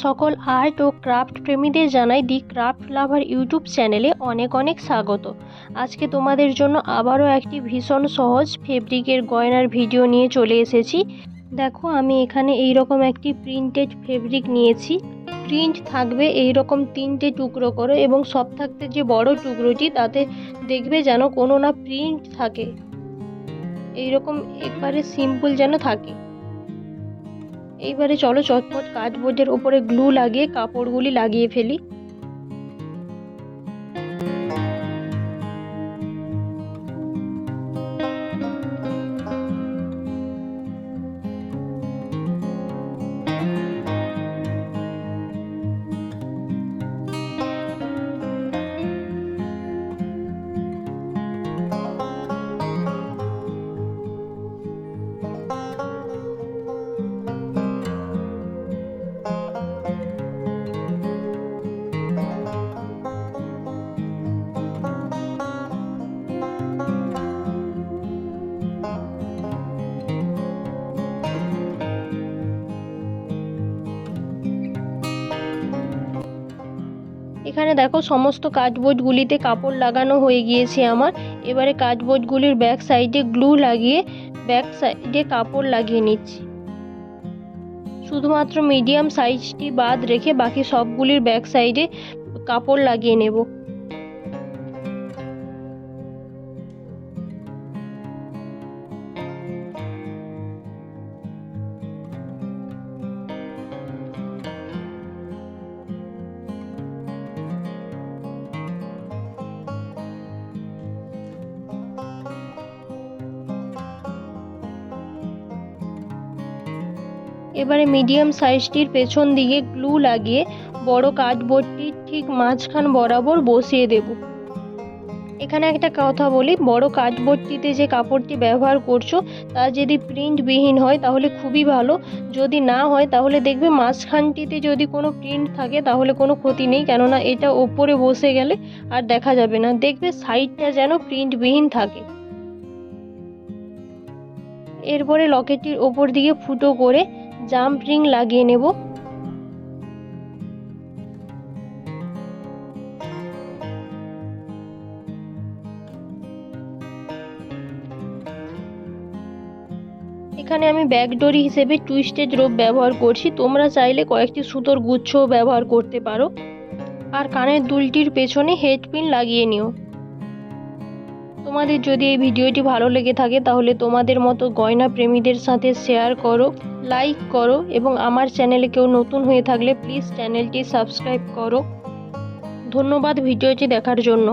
সকল আর্ট ও ক্রাফট প্রেমীদের জানাই দি ক্রাফট লাভার ইউটিউব চ্যানেলে অনেক অনেক স্বাগত। আজকে তোমাদের জন্য আবারও একটি ভীষণ সহজ ফেব্রিকের গয়নার ভিডিও নিয়ে চলে এসেছি। দেখো, আমি এখানে এইরকম একটি প্রিন্টেড ফেব্রিক নিয়েছি। প্রিন্ট থাকবে এইরকম 3টে টুকরো করে, এবং সব থাকতে যে বড় টুকরোটি তাতে দেখবে যেন কোনো না প্রিন্ট থাকে, এইরকম একবারে সিম্পল যেন থাকে। এইবারে চলো চটপট কার্ডবোর্ডের ওপরে গ্লু লাগিয়ে কাপড়গুলি লাগিয়ে ফেলি। এখানে দেখো সমস্ত কার্ডবোর্ডগুলিতে কাপড় লাগানো হয়ে গিয়েছে আমার। এবারে কার্ডবোর্ডগুলির ব্যাক সাইডে গ্লু লাগিয়ে ব্যাক সাইডে কাপড় লাগিয়ে নিচ্ছি। শুধুমাত্র মিডিয়াম সাইজটি বাদ রেখে বাকি সবগুলির ব্যাক সাইডে কাপড় লাগিয়ে নেব। এবারে মিডিয়াম সাইজটির পেছন দিকে গ্লু লাগিয়ে বড় কার্ডবোর্ডটির ঠিক মাঝখান বরাবর বসিয়ে দেব। এখানে একটা কথা বলি, বড় কার্ডবোর্ডটিতে যে কাপড়টি ব্যবহার করছো তা যদি প্রিন্টবিহীন হয় তাহলে খুবই ভালো, যদি না হয় তাহলে দেখবে মাঝখানটিতে যদি কোনো প্রিন্ট থাকে তাহলে কোনো ক্ষতি নেই, কেননা এটা ওপরে বসে গেলে আর দেখা যাবে না। দেখবে সাইডটা যেন প্রিন্টবিহীন থাকে। এরপরে লকেটটির ওপর দিকে ফুটো করে জাম্প রিং লাগিয়ে নেব। এখানে আমি ব্যাকডোরি হিসেবে টুইস্টেড রোপ ব্যবহার করছি, তোমরা চাইলে কয়েকটি সুতোর গুচ্ছও ব্যবহার করতে পারো। আর কানের দুলটির পেছনে হেডপিন লাগিয়ে নিও। তোমাদের যদি এই ভিডিওটি ভালো লেগে থাকে তাহলে তোমাদের মতো গয়না প্রেমীদের সাথে শেয়ার করো, লাইক করো, এবং আমার চ্যানেলে কেউ নতুন হয়ে থাকলে প্লিজ চ্যানেলটি সাবস্ক্রাইব করো। ধন্যবাদ ভিডিওটি দেখার জন্য।